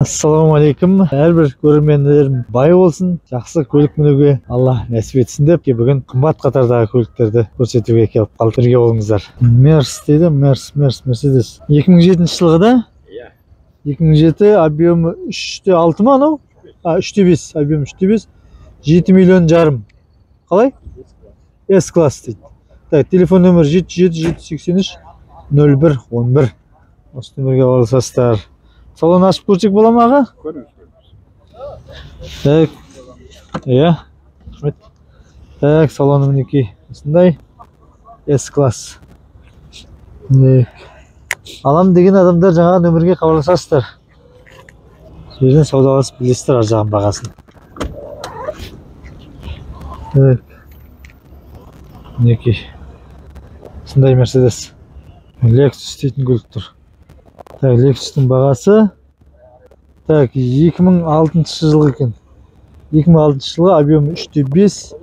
Ассалаумағалейкум. Әрбір көрермендерім бай болсын, жақсы көлік мінуге Алла нәсіп етсін деп, бүгін қымбат қатардағы көліктерді көрсетуге келіп қалдық. Бірге болыңыздар. Мерс дейді, Мерседес. 2007 жылғы да? 2007, объемы 3.6 ма анау? 3.5, объем 3.5, 7 миллион жарым. Қалай? S-класс дейді. Так, телефон нөмір 77-783-01-11. Осы нөмірге хабарласасыздар. Салон ашып көрсек бола ма аға? Так, рахмет. Так, салоны мінекей осындай S-класс. Алам деген адамдар жаңа нөмірге хабарласасыздар. Жерден саудаласып білесіздер ар жағын бағасын. Так, мінекей осындай Мерседес. Lexus дейтін көлік тұр. Так, Lexus'тың бағасы. Так, 2006 жылғы екен. 2006 жылғы объемы 3.5,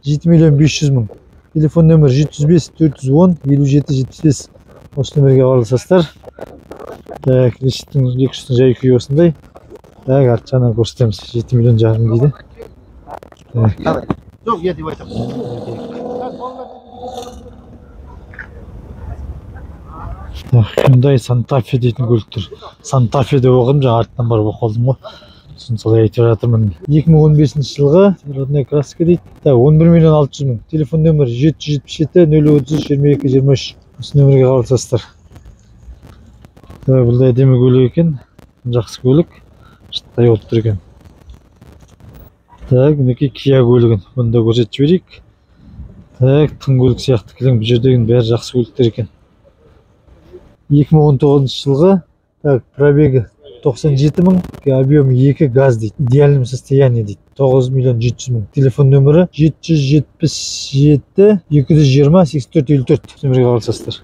7 миллион 500 мың. Телефон нөмір 705-410-57-75. Осы нөмірге хабарласасыздар. Так, Lexus'тың жай күйі осындай. Так, арт жағынан көрсетеміз. 7 миллион жарым дейді. Жоқ, я деп айтамын. Hyundai Santa Fe дейтін көлік тұр. Santa Fe деп оқым, жаңа артынан барып оқылдым ғой. Сосын солай айтып жатырмын. 2015 жылғы родной краска дейді. 11 миллион 600 мың. Телефон нөмір 777-033-22-23. Осы нөмірге хабарласасыздар. Бұл да әдемі көлік екен. Жақсы көлік. Шыттай болып тұр екен. Так, мінекей Kia көлігін. Бұны да көрсетіп жіберейік. Так, тың көлік сияқты кілең, бұл жердегі бәрі жақсы көліктер екен. 2019 жылғы, так, пробегі 97 мың, объемы 2 газ дейді, идеальным состояние дейді, 9 миллион 700 мың. Телефон нөмірі 777-220-8454. Нөмірге хабарласасыздар.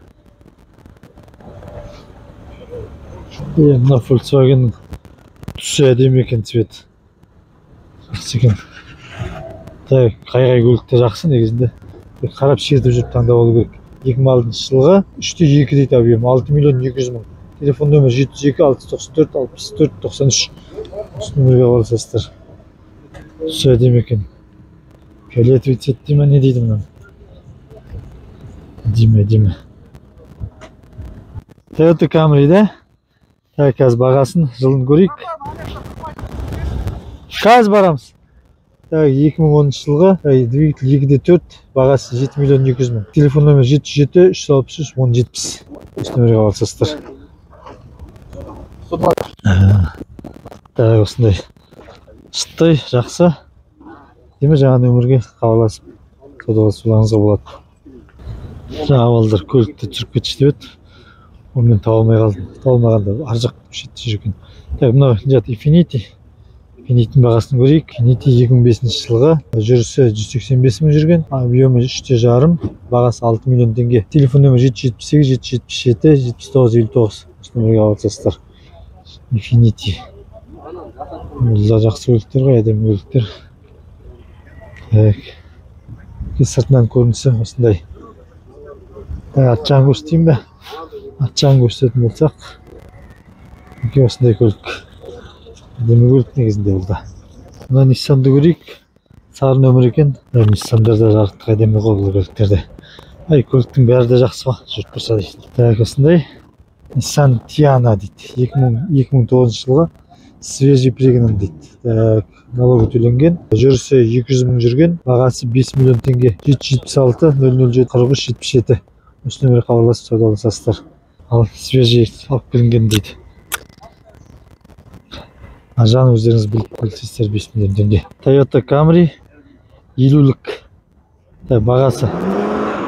Мына Volkswagen'ның түсі әдемі екен, цвет. Жақсы екен. Так, қай көлікте жақсы негізінде. Қарап шертіп жүріп таңдап алу керек. 2006 жылғы 3.2 дейді объем, 6 миллион 200 мың. Телефон нөмір 702-694-64-93. Осы нөмірге хабарласасыздар. Түсі әдемі екен. Фиолетовый цвет дейді ме, не дейді мұнан? Әдемі. Toyota Camry да? Так, қазір бағасын жылын көрейік. Қазір барамыз. Так, 2010 жылғы, двигатель 2.4, бағасы 7 миллион 200 мың. Телефон нөмір 77-363-1070. Осы нөмірге хабарласасыздар. Так, осындай шыттай, жақсы. Демі жаңа нөмірге хабарласып, саудаласуларыңызға болады. Жаңа балдар көлікті түсіріп кетші деп еді. Онымен табылмай қалдым. Табылмағанда ар жақ шетте жүрген. Так, мынау жат Infiniti. Infiniti'nin бағасын көрейік. Infiniti 2005 жылғы, жүрісі 185 мың жүрген, объемы 3.5, бағасы 6 миллион теңге. Телефон нөмір 778-777-79-59. Осы нөмірге хабарласасыздар. Infiniti. Бұл жақсы көліктер ғой, әдемі көліктер. Так. Сыртынан көрінісі осындай. Ат жағын көрсетейін бе? Ат жағын көрсететін болсақ. Осындай көлік. Әдемі көлік негізінде бұл да. Мына Nissan'ды көрейік. Сары нөмір екен. Nissan'дарда жарықтық әдемі ғой бұл көліктерде. Көліктің бәрі де жақсы ғой, жүріп тұрса дейді. Так, осындай Nissan Tiana дейді. 2009 жылғы свежий пригнан дейді. Так, налогі төленген. Жүрісі 200 мың жүрген. Бағасы 5 миллион теңге. 776-007-43-77. Осы нөмірге хабарласып саудаласасыздар. Ал свежий алып келінген дейді. Ажан өздеріңіз білсіздер 5 миллион теңге. Toyota Camry 50-лік. Бағасы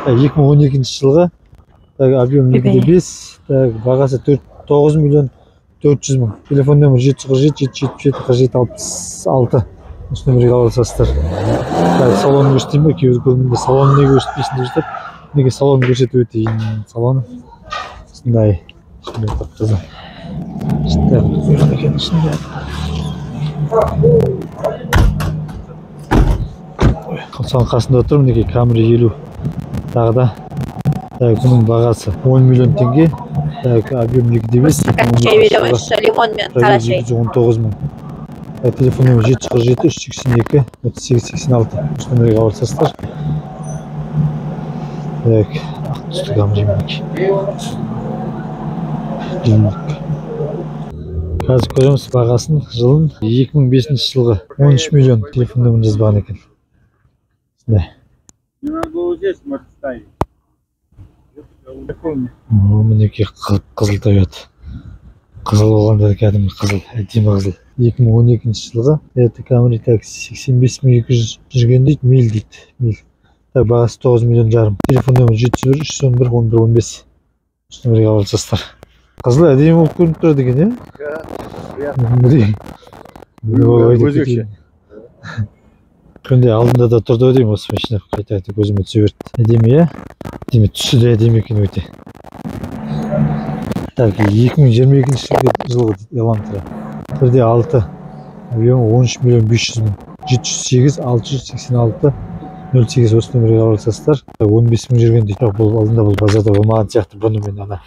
2012 жылғы. Объем 2.5. Бағасы 9 миллион 400 мың. Телефон нөмір 747-777-47-66. Осы нөмірге хабарласасыздар. Салонын көрсетейін бе? Кейбір көрмінде салонын неге көрсетпейсің деп жатыр. Неге салонын көрсетіп өтейін салоны. Осындай. Ішінде таптазы. Соның қасында отырмын, Camry 50 тағы да. Бұның бағасы 10 миллион теңге. Так, объем 2,5. Стаканчай беріп осы лимонмен қара шай. 19 мың. Телефон номер 747 382 3886. Осы номерге хабарласасыздар. Так, ақ түсті Camry мінекей. Қазір көреміз бағасын, жылын 2005 жылғы 13 миллион. Телефон номерін жазбаған екен. Осындай. Не могу здесь, может, ставить. Мінекей қызыл Toyota. Қызыл болғанда кәдімгі қызыл, әдемі қызыл. 2012 жылғы это Camry так 85.200 жүрген дейді, миль дейді. Миль. Так, бағасы 9 миллион жарым. Телефон номер 701 311 11 15. Осы номерге хабарласасыздар. Қызыл әдемі болып көрініп тұрады екен, Өзбекше. Күнде алдында да тұрды деймін осы машина, қайта көзіме түсе берді. Әдемі, иә? Әдемі, түсі де әдемі екен өте. Так, 2022 жылғы Elantra. 1.6 объемы 13 миллион 500 мың. 708 686 08 осы номерге хабарласасыздар. 15 мың жүрген дейді. Бұл алдында бұл базарда болмаған сияқты. Бұны мен ана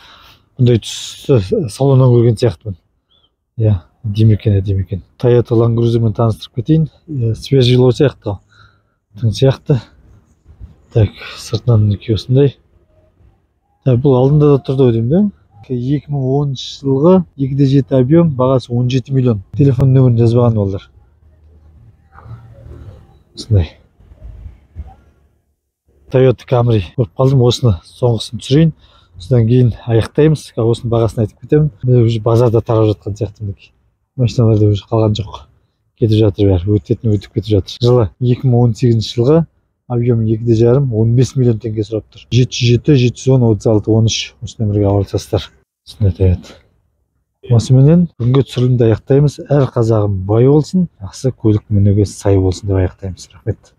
бұндай түсті салоннан көрген сияқтымын. Иә, әдемі екен. Toyota Land Cruiser'мен таныстырып кетейін. Свежий сияқты. Тың сияқты. Так, сыртынан мінекей осындай. Бұл алдында да тұрды деймін, да? 2010 жылғы 2.7 объем, бағасы 17 миллион. Телефон нөмірін жазбаған олар. Осындай. Toyota Camry. Көріп қалдым, осыны соңғысын түсірейін. Содан кейін аяқтаймыз. Осының бағасын айтып кетемін. Мен уже базарда тарап жатқан сияқтымын. Машиналарда уже қалған жоқ. Кетіп жатыр бәрі. Өтіп кетіп жатыр. Жылы 2018 жылғы объем 2.5, 15 миллион теңге сұрап тұр. 707 710 36 13. Осы нөмірге хабарласасыздар. Осындай Toyota. Осыменен бүгінгі түсірілімді аяқтаймыз. Әр қазағым бай болсын, жақсы көлік мінуге сай болсын деп аяқтаймыз. Рахмет.